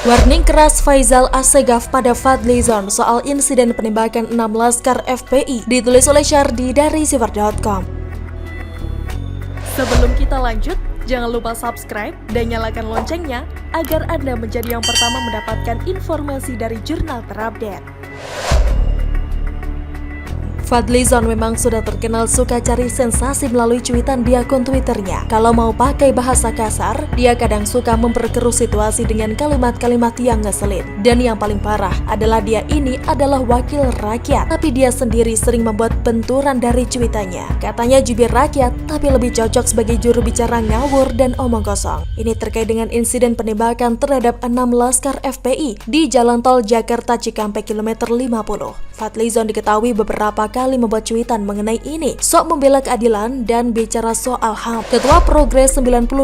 Warning keras Faisal Assegaf pada Fadlizon soal insiden penembakan 6 laskar FPI, ditulis oleh Syardi dari Sifar.com. Sebelum kita lanjut, jangan lupa subscribe dan nyalakan loncengnya agar Anda menjadi yang pertama mendapatkan informasi dari jurnal terupdate. Fadlizon memang sudah terkenal suka cari sensasi melalui cuitan di akun Twitternya. Kalau mau pakai bahasa kasar, dia kadang suka memperkeruh situasi dengan kalimat-kalimat yang ngeselin. Dan yang paling parah adalah dia ini adalah wakil rakyat, tapi dia sendiri sering membuat benturan dari cuitannya. Katanya jubir rakyat, tapi lebih cocok sebagai juru bicara ngawur dan omong kosong. Ini terkait dengan insiden penembakan terhadap 6 laskar FPI di Jalan Tol Jakarta Cikampek kilometer 50. Fadlizon diketahui beberapa kali membuat cuitan mengenai ini, sok membela keadilan dan bicara soal HAM. Ketua Progres 98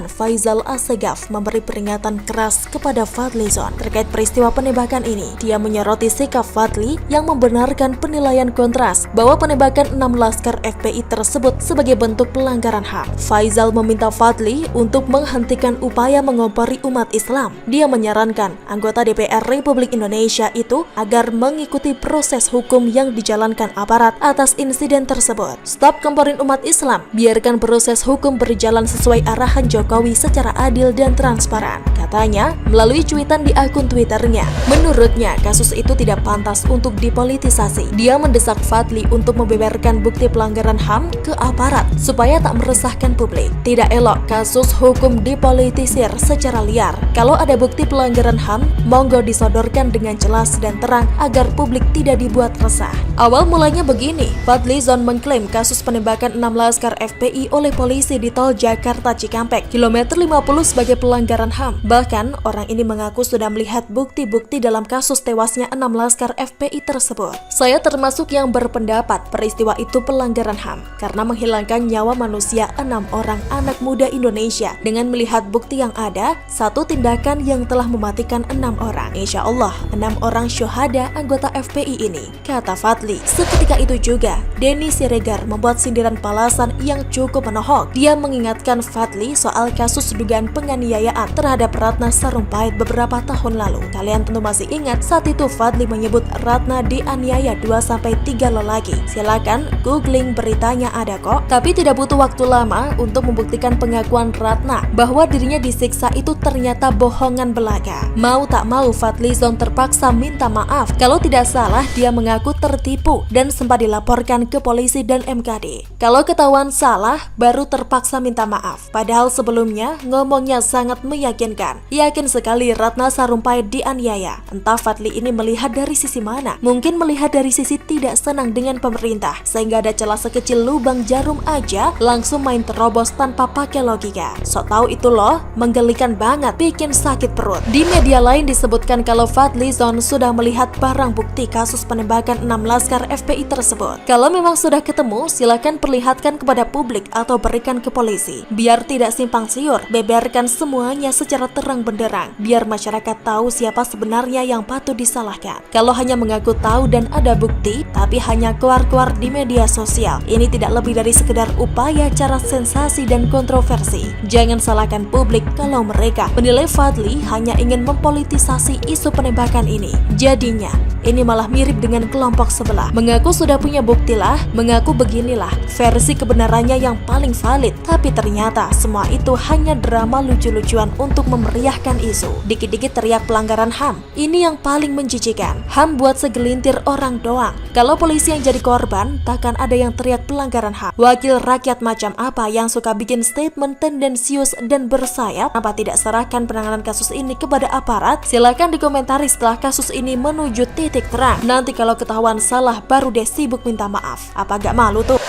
Faisal Assegaf memberi peringatan keras kepada Fadlizon terkait peristiwa penembakan ini. Dia menyoroti sikap Fadli yang membenarkan penilaian kontras bahwa penembakan 6 laskar FPI tersebut sebagai bentuk pelanggaran HAM. Faisal meminta Fadli untuk menghentikan upaya mengompori umat Islam. Dia menyarankan anggota DPR Republik Indonesia itu agar mengikuti proses hukum yang dijalankan aparat atas insiden tersebut. Stop komporin umat Islam, biarkan proses hukum berjalan sesuai arahan Jokowi secara adil dan transparan, katanya melalui cuitan di akun Twitternya. Menurutnya, kasus itu tidak pantas untuk dipolitisasi. Dia mendesak Fadli untuk membeberkan bukti pelanggaran HAM ke aparat supaya tak meresahkan publik. Tidak elok kasus hukum dipolitisir secara liar. Kalau ada bukti pelanggaran HAM, monggo disodorkan dengan jelas dan terang agar publik tidak dibuat resah. Awal mulanya begini, Fadlizon mengklaim kasus penembakan 6 laskar FPI oleh polisi di Tol Jakarta Cikampek kilometer 50 sebagai pelanggaran HAM. Bahkan, orang ini mengaku sudah melihat bukti-bukti dalam kasus tewasnya 6 laskar FPI tersebut. Saya termasuk yang berpendapat peristiwa itu pelanggaran HAM karena menghilangkan nyawa manusia 6 orang anak muda Indonesia dengan melihat bukti yang ada, satu tindakan yang telah mematikan 6 orang. Insya Allah, 6 orang syuhada anggota FPI ini, kata Fadli. Seketika itu juga, Denny Siregar membuat sindiran balasan yang cukup menohok. Dia mengingatkan Fadli soal kasus dugaan penganiayaan terhadap Ratna Sarumpait beberapa tahun lalu. Kalian tentu masih ingat saat itu Fadli menyebut Ratna dianiaya 2-3 lelaki. Silakan googling beritanya ada kok. Tapi tidak butuh waktu lama untuk membuktikan pengakuan Ratna bahwa dirinya disiksa itu ternyata bohongan belaka. Mau tak mau Fadlizon terpaksa minta maaf. Kalau tidak salah, dia mengaku tertipu dan sempat dilaporkan ke polisi dan MKD. Kalau ketahuan salah, baru terpaksa minta maaf. Padahal sebelumnya ngomongnya sangat meyakinkan. Yakin sekali Ratna Sarumpait dianiaya. Entah Fadli ini melihat dari sisi mana. Mungkin melihat dari sisi tidak senang dengan pemerintah, sehingga ada celah sekecil lubang jarum aja langsung main terobos tanpa pakai logika. Sok tahu itu loh, menggelikan banget, bikin sakit perut. Di media lain disebutkan kalau Fadlizon sudah melihat barang bukti kasus penembakan 6 laskar FPI tersebut. Kalau memang sudah ketemu, silakan perlihatkan kepada publik atau berikan ke polisi. Biar tidak simpang siur, beberkan semuanya secara terang benderang. Biar masyarakat tahu siapa sebenarnya yang patut disalahkan. Kalau hanya mengaku tahu dan ada bukti, tapi hanya keluar-keluar di media sosial, ini tidak lebih dari sekedar upaya cara sensasi dan kontroversi. Jangan salahkan publik kalau mereka menilai Fadli hanya ingin mempolitisasi isu penembakan ini. Jadinya, ini malah mirip dengan kelompok sebelah. Mengaku sudah punya bukti lah, mengaku beginilah versi kebenarannya yang paling valid, tapi ternyata semua itu hanya drama lucu-lucuan untuk memeriahkan isu. Dikit-dikit teriak pelanggaran HAM. Ini yang paling menjijikan. HAM buat segelintir orang doang. Kalau polisi yang jadi korban, takkan ada yang teriak pelanggaran HAM. Wakil rakyat macam apa yang suka bikin statement tendensius dan bersayap? Apa tidak serahkan penanganan kasus ini kepada aparat? Silakan dikomentari setelah kasus ini menuju titik terang. Nanti kalau ketahuan salah baru deh sibuk minta maaf. Apa gak malu tuh?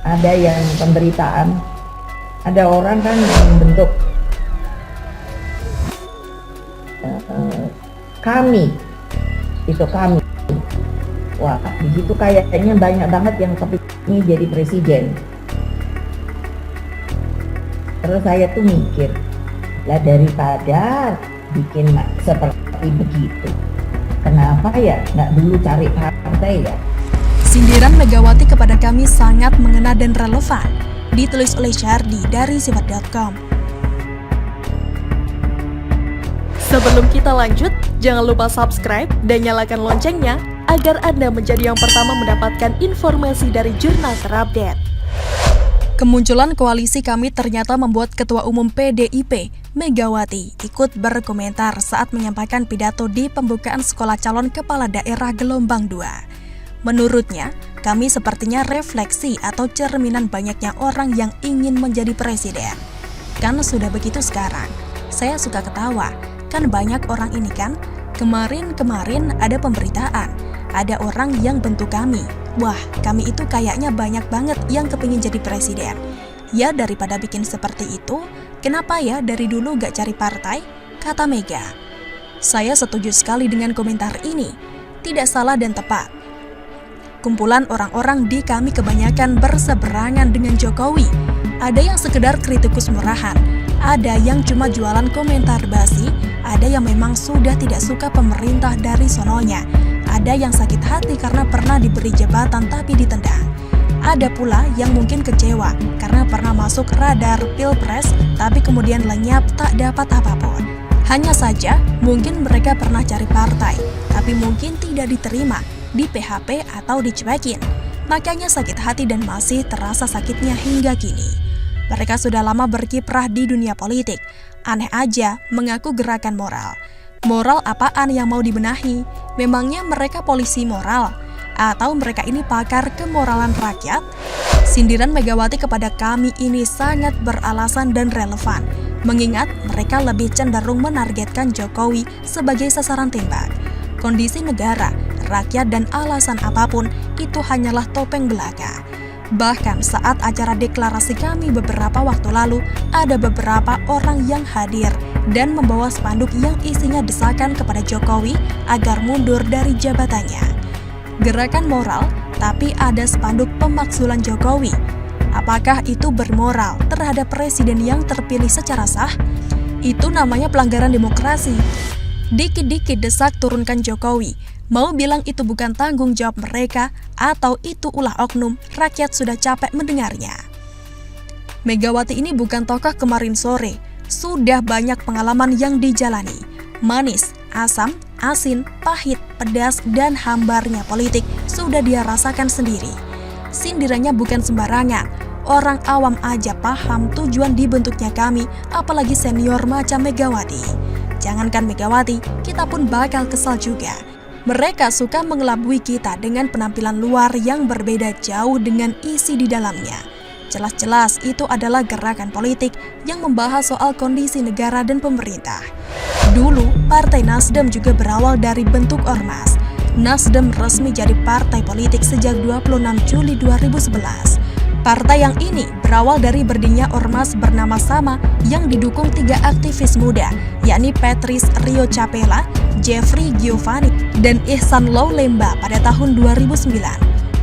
Ada yang pemberitaan, ada orang kan yang bentuk kami, itu kami. Wah, di situ kayaknya banyak banget yang kepingin jadi presiden. Terus saya tuh mikir, lah daripada bikin seperti begitu, kenapa ya nggak dulu cari partai ya? Sindiran Megawati kepada kami sangat mengena dan relevan, ditulis oleh Syardi dari Sifar.com. Sebelum kita lanjut, jangan lupa subscribe dan nyalakan loncengnya agar Anda menjadi yang pertama mendapatkan informasi dari Jurnal Terupdate. Kemunculan koalisi kami ternyata membuat Ketua Umum PDIP, Megawati, ikut berkomentar saat menyampaikan pidato di pembukaan Sekolah Calon Kepala Daerah Gelombang 2. Menurutnya, kami sepertinya refleksi atau cerminan banyaknya orang yang ingin menjadi presiden. Kan sudah begitu sekarang. Saya suka ketawa, kan banyak orang ini kan. Kemarin ada pemberitaan, ada orang yang bentuk kami. Wah, kami itu kayaknya banyak banget yang kepingin jadi presiden. Ya daripada bikin seperti itu, kenapa ya dari dulu gak cari partai? Kata Mega. Saya setuju sekali dengan komentar ini. Tidak salah dan tepat. Kumpulan orang-orang di kami kebanyakan berseberangan dengan Jokowi. Ada yang sekedar kritikus murahan, ada yang cuma jualan komentar basi, ada yang memang sudah tidak suka pemerintah dari sononya, ada yang sakit hati karena pernah diberi jabatan tapi ditendang. Ada pula yang mungkin kecewa karena pernah masuk radar Pilpres tapi kemudian lenyap tak dapat apapun. Hanya saja mungkin mereka pernah cari partai, tapi mungkin tidak diterima, di PHP atau dicuekin. Makanya sakit hati dan masih terasa sakitnya hingga kini. Mereka sudah lama berkiprah di dunia politik. Aneh aja mengaku gerakan moral. Moral apaan yang mau dibenahi? Memangnya mereka polisi moral? Atau mereka ini pakar kemoralan rakyat? Sindiran Megawati kepada kami ini sangat beralasan dan relevan, mengingat mereka lebih cenderung menargetkan Jokowi sebagai sasaran tembak. Kondisi negara, rakyat, dan alasan apapun itu hanyalah topeng belaka. Bahkan saat acara deklarasi kami beberapa waktu lalu, ada beberapa orang yang hadir dan membawa spanduk yang isinya desakan kepada Jokowi agar mundur dari jabatannya. Gerakan moral, tapi ada spanduk pemakzulan Jokowi. Apakah itu bermoral terhadap presiden yang terpilih secara sah? Itu namanya pelanggaran demokrasi. Dikit-dikit desak turunkan Jokowi. Mau bilang itu bukan tanggung jawab mereka atau itu ulah oknum, rakyat sudah capek mendengarnya. Megawati ini bukan tokoh kemarin sore, sudah banyak pengalaman yang dijalani. Manis, asam, asin, pahit, pedas, dan hambarnya politik sudah dia rasakan sendiri. Sindirannya bukan sembarangan, orang awam aja paham tujuan dibentuknya kami, apalagi senior macam Megawati. Jangankan Megawati, kita pun bakal kesal juga. Mereka suka mengelabui kita dengan penampilan luar yang berbeda jauh dengan isi di dalamnya. Jelas-jelas itu adalah gerakan politik yang membahas soal kondisi negara dan pemerintah. Dulu, Partai Nasdem juga berawal dari bentuk ormas. Nasdem resmi jadi partai politik sejak 26 Juli 2011. Partai yang ini berawal dari berdirinya ormas bernama sama yang didukung 3 aktivis muda, yakni Patrice Rio Capella, Jeffrey Giovanni, dan Ihsan Loulemba pada tahun 2009.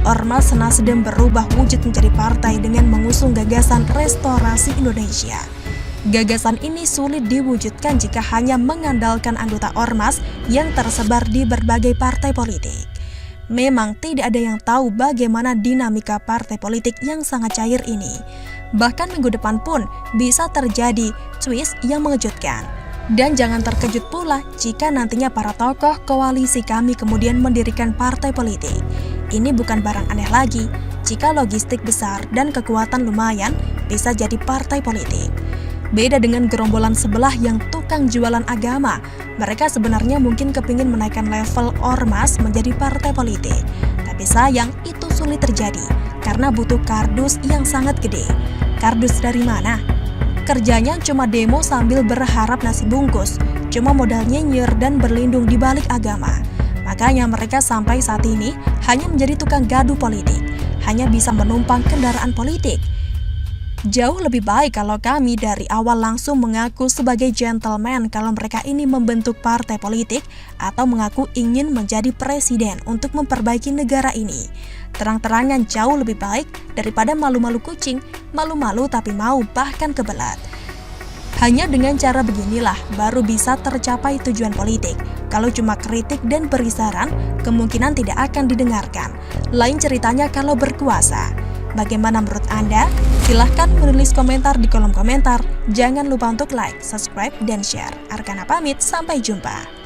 Ormas Nasdem berubah wujud menjadi partai dengan mengusung gagasan restorasi Indonesia. Gagasan ini sulit diwujudkan jika hanya mengandalkan anggota ormas yang tersebar di berbagai partai politik. Memang tidak ada yang tahu bagaimana dinamika partai politik yang sangat cair ini. Bahkan minggu depan pun bisa terjadi twist yang mengejutkan. Dan jangan terkejut pula jika nantinya para tokoh koalisi kami kemudian mendirikan partai politik. Ini bukan barang aneh lagi jika logistik besar dan kekuatan lumayan bisa jadi partai politik. Beda dengan gerombolan sebelah yang tukang jualan agama. Mereka sebenarnya mungkin kepingin menaikkan level ormas menjadi partai politik. Tapi sayang itu sulit terjadi karena butuh kardus yang sangat gede. Kardus dari mana? Kerjanya cuma demo sambil berharap nasi bungkus, cuma modal nyinyir dan berlindung di balik agama. Makanya mereka sampai saat ini hanya menjadi tukang gaduh politik, hanya bisa menumpang kendaraan politik. Jauh lebih baik kalau kami dari awal langsung mengaku sebagai gentleman kalau mereka ini membentuk partai politik atau mengaku ingin menjadi presiden untuk memperbaiki negara ini. Terang-terangan jauh lebih baik daripada malu-malu kucing, malu-malu tapi mau bahkan kebelat. Hanya dengan cara beginilah baru bisa tercapai tujuan politik. Kalau cuma kritik dan beri saran, kemungkinan tidak akan didengarkan. Lain ceritanya kalau berkuasa. Bagaimana menurut Anda? Silahkan menulis komentar di kolom komentar. Jangan lupa untuk like, subscribe, dan share. Arkana pamit, sampai jumpa.